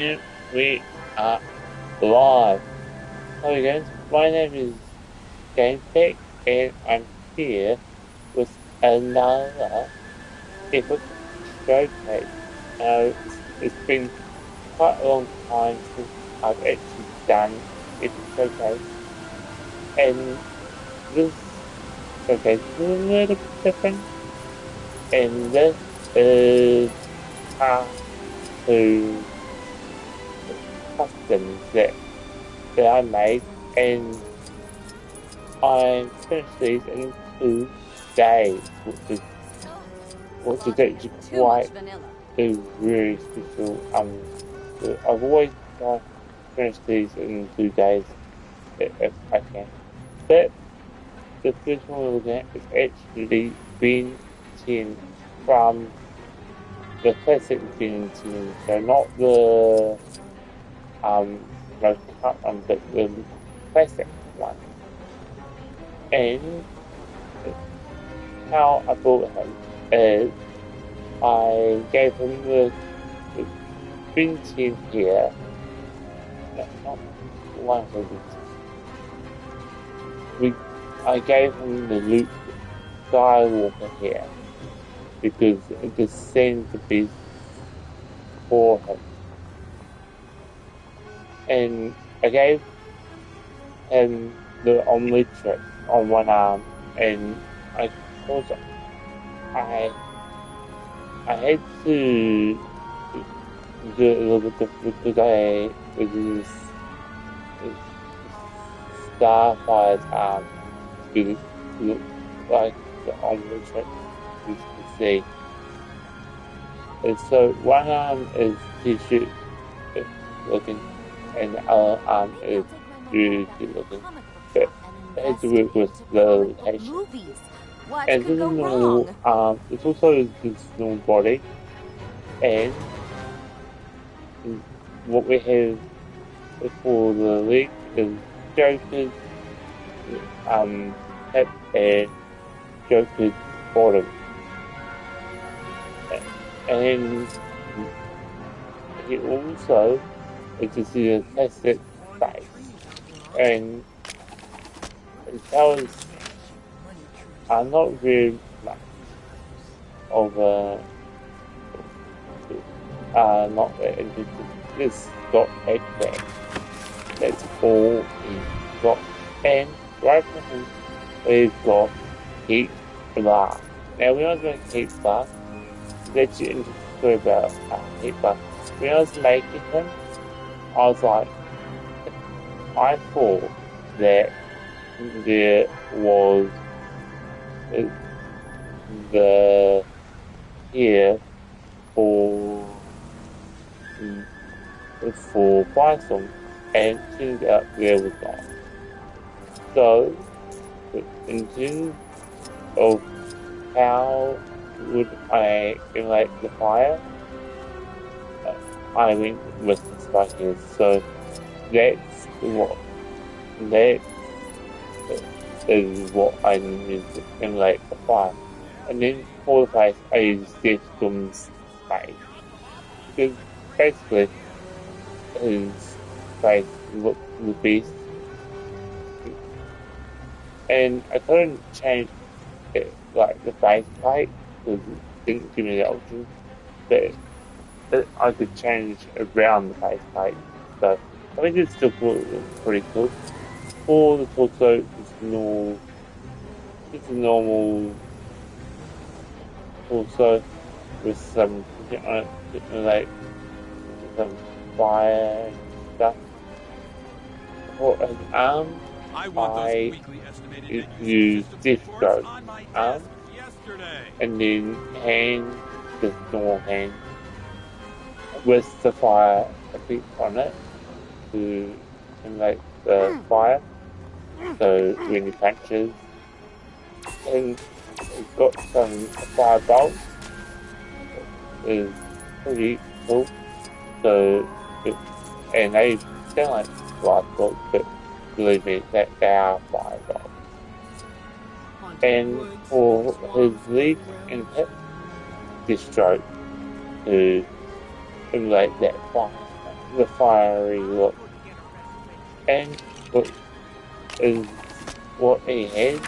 And we are live. Hello again, my name is Gamepick and I'm here with another epic showcase. It's been quite a long time since I've actually done epic showcase, and this showcase is a little bit different, and this is part two customs that I made, and I finished these in 2 days, which is actually quite a very special. I've always tried to finish these in 2 days if I can. But the first one we're looking at is actually Ben 10 from the classic Ben 10, so not the most cut one, but the classic one. And how I bought him is I gave him the Ben 10 here, not one of them. I gave him the Luke Skywalker here because it just seemed to be for him. And I gave him the omnitrix on one arm, and also I had to do it a little bit different because I was Starfire's arm to look like the omnitrix you can see. And so one arm is t-shirt looking, and the other arm is really good looking. But it has to work with the location. And this is normal arm, it's also this normal body. And what we have for the leg is Joker's hip and Joker's bottom. And he also is to see a classic face. And those are not very much of not that interested. This got backpack. That's all he's got. And right from him, we've got heat bar. Now we are going to heat bar. That's your interesting about heat bar. When I was making him, I was like, I thought that there was the here for Bison, and turns out there was not. So, in terms of how would I emulate the fire, I went with the spikers. So that's that is what I used to emulate the fire. And then for the face, I used Deathstorm's face, because basically his face looked the best. And I couldn't change it, like the face plate, because it didn't give me the option, but I could change around the face plate. So I think it's still pretty cool. For the torso, it's a normal torso with some like some fire and stuff. For an arm, I used Disco arm, and then hand, just normal hand, with the fire effect on it to emulate the fire. So when he punches, and it's got some fire bolts, is pretty cool. So and they sound like glass bolts, but believe me, that they are fire bolts. And for his legs and hips, this stroke to emulate that fire. the fiery look. And what is what he had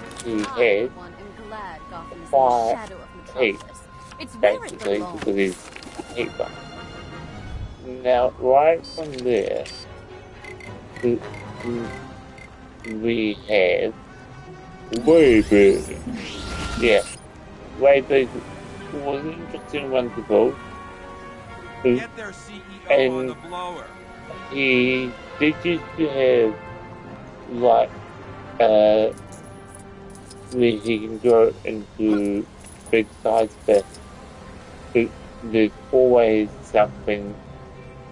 5 heat, basically, because he's heat gun. Now, right from there, we have way big. Yeah, way big was an interesting one to build. Get their CEO on the blower. He did used to have like where he can go into big size, but there's always something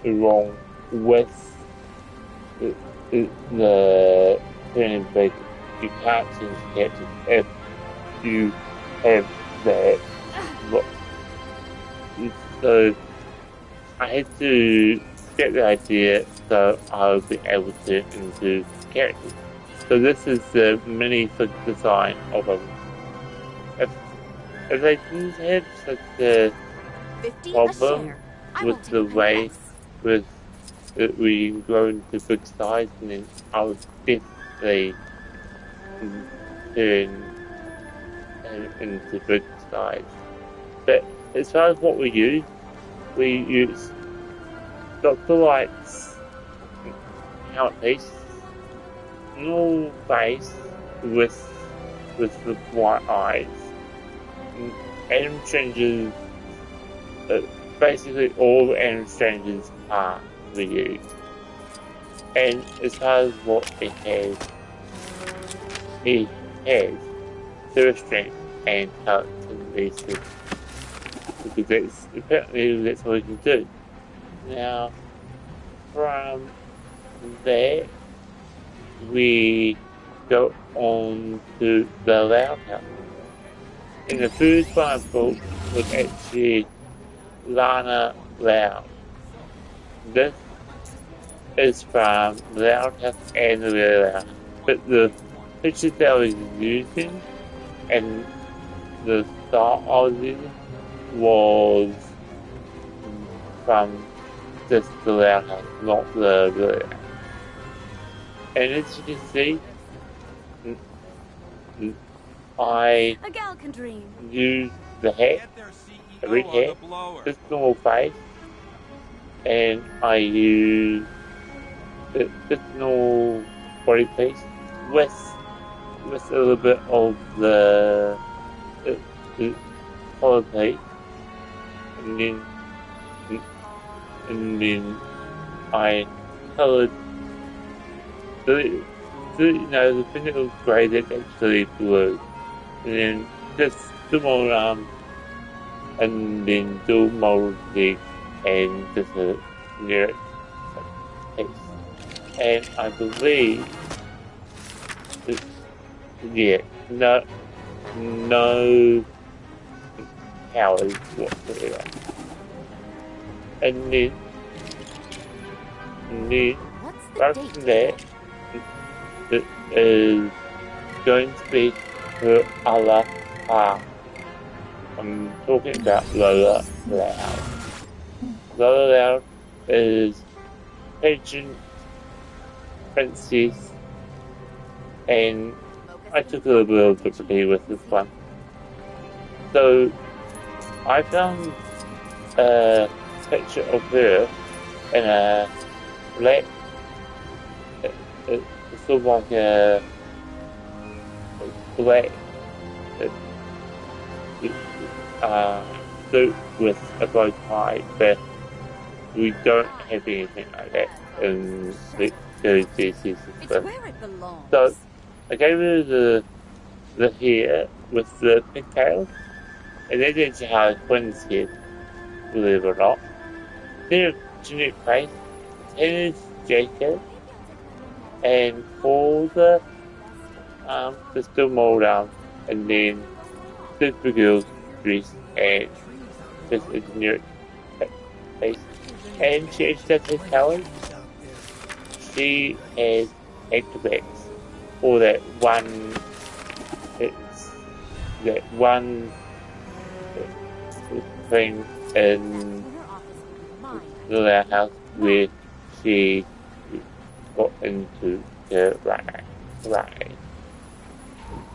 wrong with the turning big. You can't change characters if you have that. So I had to get the idea so I'll be able to into characters. So this is the mini design of them. If they didn't have such a problem with the way with we grow into big size, and then I would definitely turn into big size. But as far as what we use Dr. Light's helmet piece, normal face with the white eyes. Adam Strange's basically all Adam Strange's are reused. And as far as what he has zero strength and telekinesis, because apparently that's what he can do. Now, from there, we go on to the Loud House. And the first one I built was actually Lana Loud. This is from Loud House and the Real Loud. But the pictures that I was using and the style I was using was from just the Loud House, not the Real Loud. And as you can see, I use the hat, a red hat, this normal face, and I use this normal body piece with a little bit of the color piece, and then I colored the thing that was grey that's actually blue. And then just do more arms, and then do more legs, and just a generic piece. And I believe, no powers whatsoever. And then right from there, it is going to be her other half. I'm talking about Lola Loud. Lola Loud is pageant princess, and I took a little bit of liberty with this one. So I found a picture of her in a black, sort of like a black suit with a bow tie, but we don't have anything like that in the DC system. So I gave her the hair with the pigtails, and that is how twins head, believe it or not. Then a generic face, tennis jacket, and for the still mold arm, and then super girl's dress, and just a generic face. And she actually does her talent. She has acrobats for that one thing in the house where she got into the ride.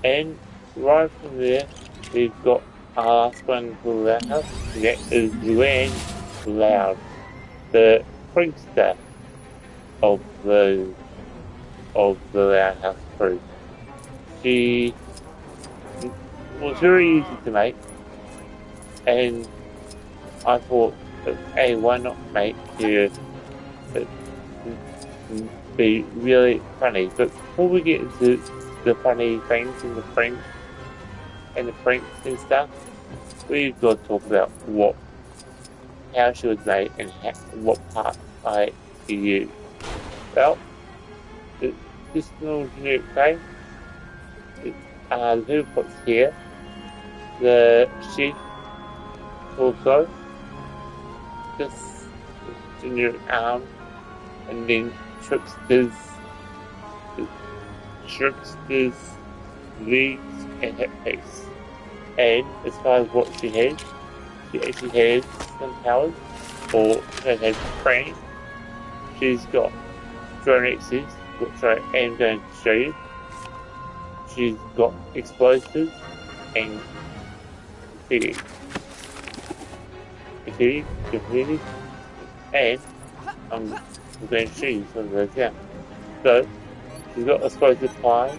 And right from there, we've got our last one for the house. That is Luann Loud, the prankster of the Loud House crew. She was very easy to make, and I thought, hey, why not make her be really funny? But before we get into the funny things and the pranks and stuff, we've got to talk about how she was made and what part I used. Well, this little generic thing, the little pots here, the sheet also, this generic arm, and then Tripster's legs and hip piece. And as far as what she has, she actually has some powers, or she has training. She's got drone axes, which I am going to show you. She's got explosives and confetti, and I'm going to show you some of those now. So, she's got explosive pie,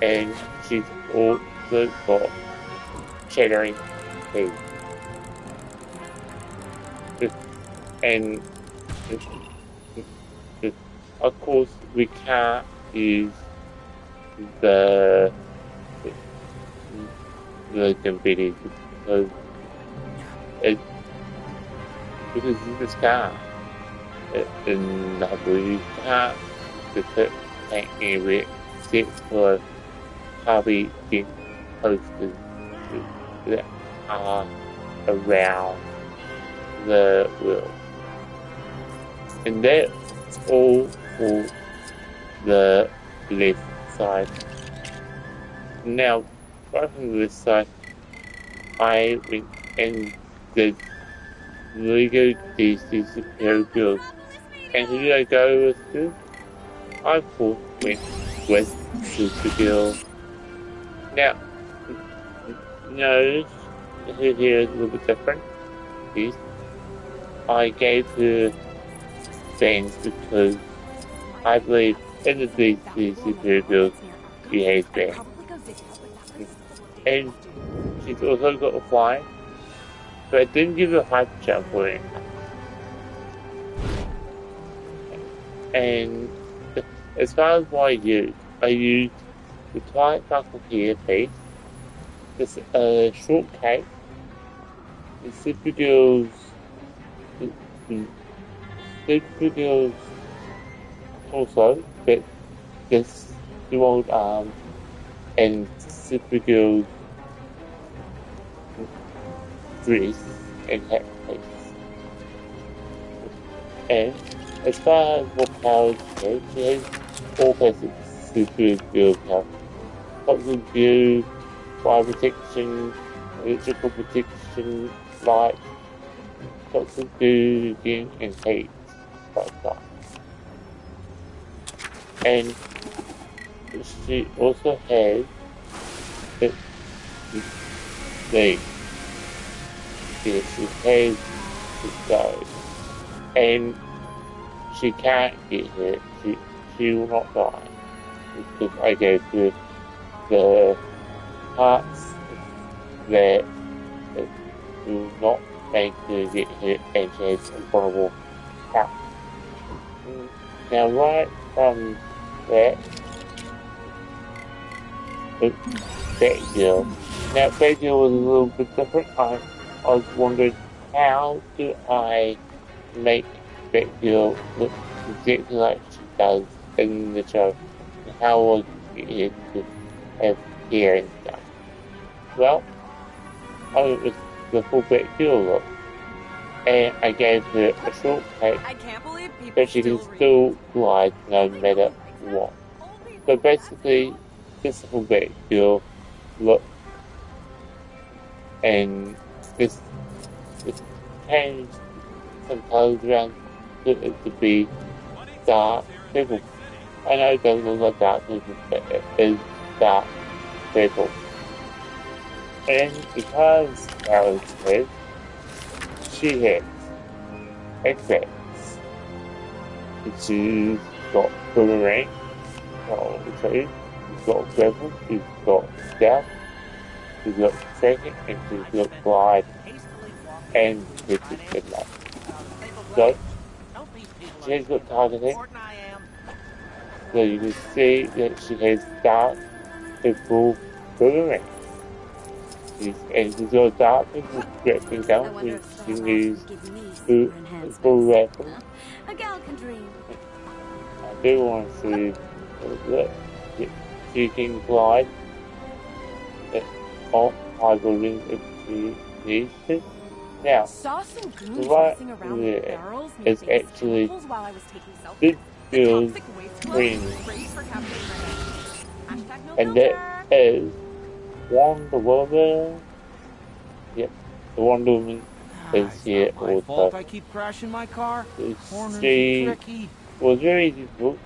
and she's also got shattering teeth. And of course, we can't use the confetti because you just can't. In the you can't just put paint anywhere except for probably the posters that are around the world. And that's all for the left side. Now, right from the left side, I went and did LEGO DC Supervillians. And who did I go with this? I of course went with Supergirl. Now, notice her hair is a little bit different. Yes. I gave her bangs because I believe in the DC Supergirl she has bangs. And she's also got a fly, but I didn't give her a hyper jump for it. And as far as what I used the Twilight Buckle hair piece, this short cape, the Supergirl's torso, but this dual arm, and Supergirl's dress and hat piece. And as far as what powers she has all basic Supergirl powers. Toxic view, fire protection, electrical protection, light, toxic view again, and heat, like that. And she also has the yes, she has those, and she can't get hurt. She will not die because I gave her the parts that will not make her get hurt, and she has vulnerable health. Now, right from that girl. Now, that girl was a little bit different. I was wondering, how do I make that girl look exactly like she does in the show? How was it to have hair and stuff? Well, I went with the full back girl look, and I gave her a short cape, but she can still glide no matter what. So basically, this full back girl look, and this changed some colors around it to be dark purple. I know it doesn't look like dark purple, but it is dark purple. And because Alice says she has X-Backs, she's got boomerang, she's got gravel, she's got stealth, she's got second, and she's got glide, and she's got light. So, she's got targeting, so you can see that she has dark purple boomerang. And she's got dark purple stretching down, which she needs to full rifle. A gal can dream. I do want to see that she can glide off high buildings if she needs to. Now, right there is actually this girl's friend, and that is Wonder Woman. Yep, the Wonder Woman is here also. I keep crashing my car. She was very difficult.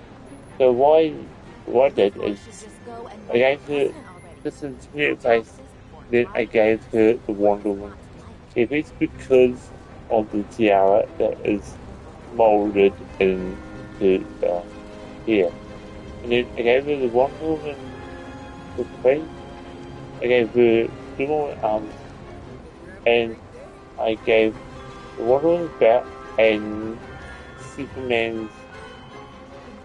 So what I did is I gave her this is new place. Then I gave her the Wonder Woman. If it's because of the tiara that is molded into here, and then I gave her the Wonder Woman with the face. I gave her 2 more arms, and I gave the Wonder Woman's back and Superman's.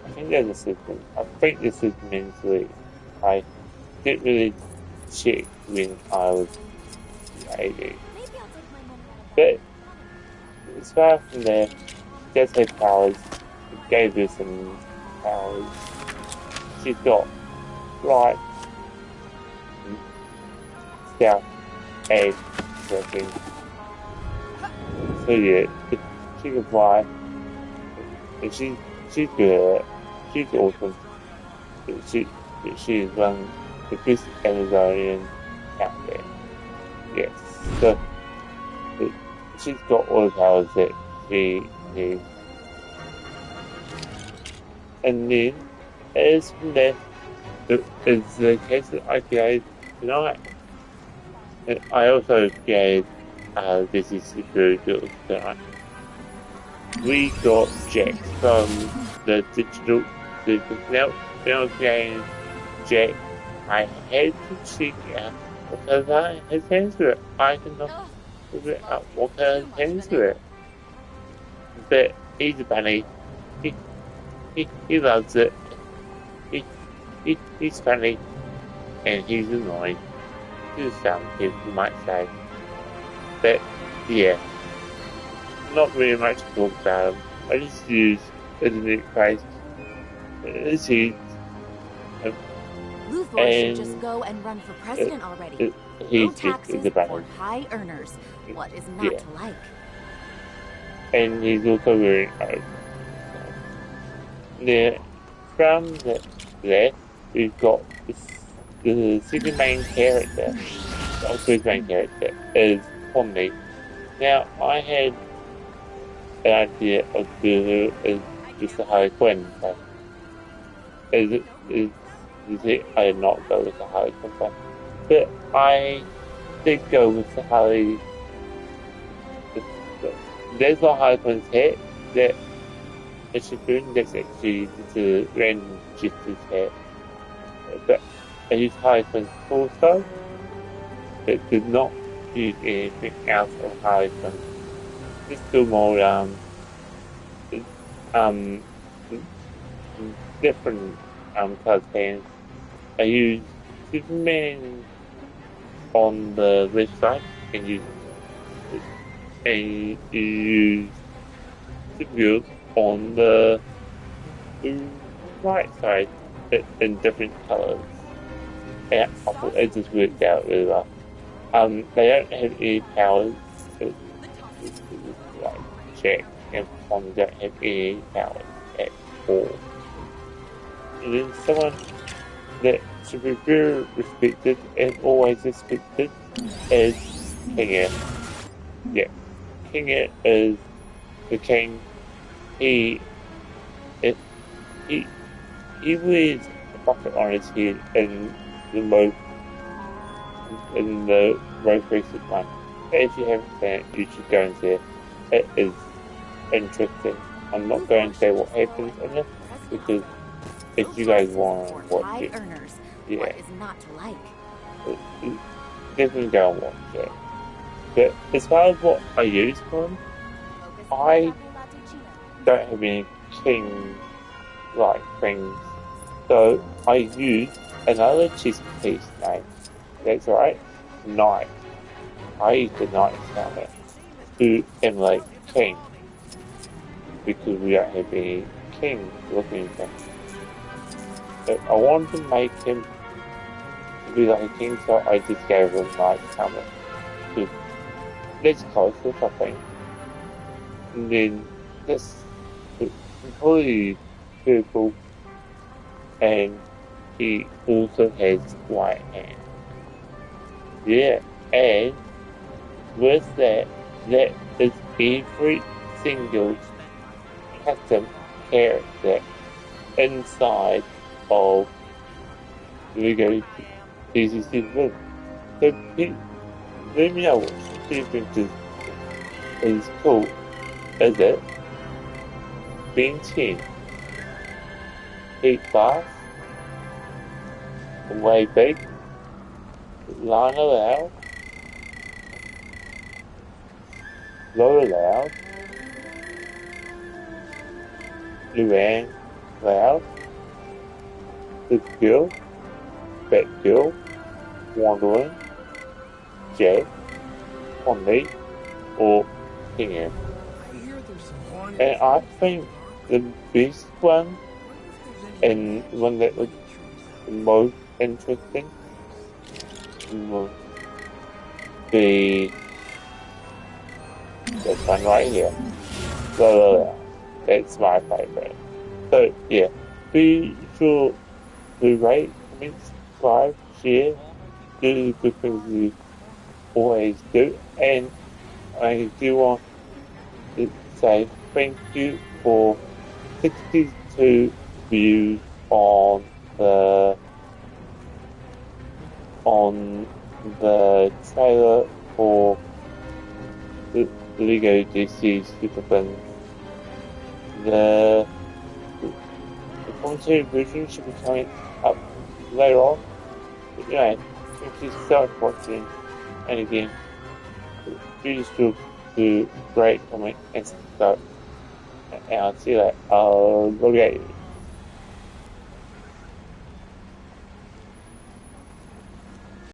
I think there's a Superman. I think the Superman's leg. I didn't really check when I was 80. But as far from there, she does have powers. It gave her some powers. She's got light, stealth, and surfing. So yeah, she can fly. And she's good. She's awesome. She is one of the best Amazonian out there. Yes. So she's got all the powers that she needs. And then, as from there, is the case that I gave tonight. And I also gave DC SUPERVILLAINS tonight. We got Jack from the digital now game Jack. I had to check out because I had hands with it. I cannot figure out what kind of hands with it. But he's a bunny. He loves it. He's funny and he's annoying. To some people might say. But yeah. Not very much to talk about him. I just use internet price. Luthor should just go and run for president already. He's no taxes for high earners. What is not to like? And he's also very There, from the left, we've got the second main character. The first main character is Pomni. Now, I had an idea of doing her as just a Harley Quinn. But is it? I did not go with the Harley Quinn. But I did go with the Harley. There's a Harley Quinn's head that she's doing. That's actually the random Justice head. But I used Harley Quinn's torso. It did not use anything else of Harley Quinn. Just do more different colored pants. I use Superman on the left side and use Supergirl on the right side in different colors. And it just worked out really well. They don't have any powers. Like Jack and Pom don't have any powers at all. And then someone that should be very respected and always respected is King. Yeah, King is the king, he it, he he wears a bucket on his head the most in the most recent one. If you haven't seen it, you should go and see it. It is interesting. I'm not going to say what happens in it because if you guys want to watch it, yeah, what is not to like? definitely go and watch it. But as far as what I use for them, I don't have any king-like things. So I use another chess piece name. That's right, knight. I use the knight helmet to emulate king because we don't have any king looking thing. But I wanted to make him to be like a king, so I just gave him knight helmet. That's close or something. And then this completely purple, and he also has white hands. Yeah, and with that is every single custom character inside of LEGO DC SUPERVILLAINS. So let me know what differences is cool. Is it Ben 10, Heat Fast, Way Big, Lana Loud, Lower Loud, Luann Loud, Good Girl, Bad Girl, Wandering, Jack, Conley, or King. And I think the best one and one that was the most interesting would be this one right here. That's my favorite. So yeah, be sure to rate, comment, subscribe, share, do the good things you always do, and I do want to say thank you for 62 views on the trailer for the LEGO DC SUPERVILLAINS. The commentary version should be coming up later on. But anyway, thank you so much for watching, and again, be sure to rate, comment, and subscribe. And I'll see you later. Look at you.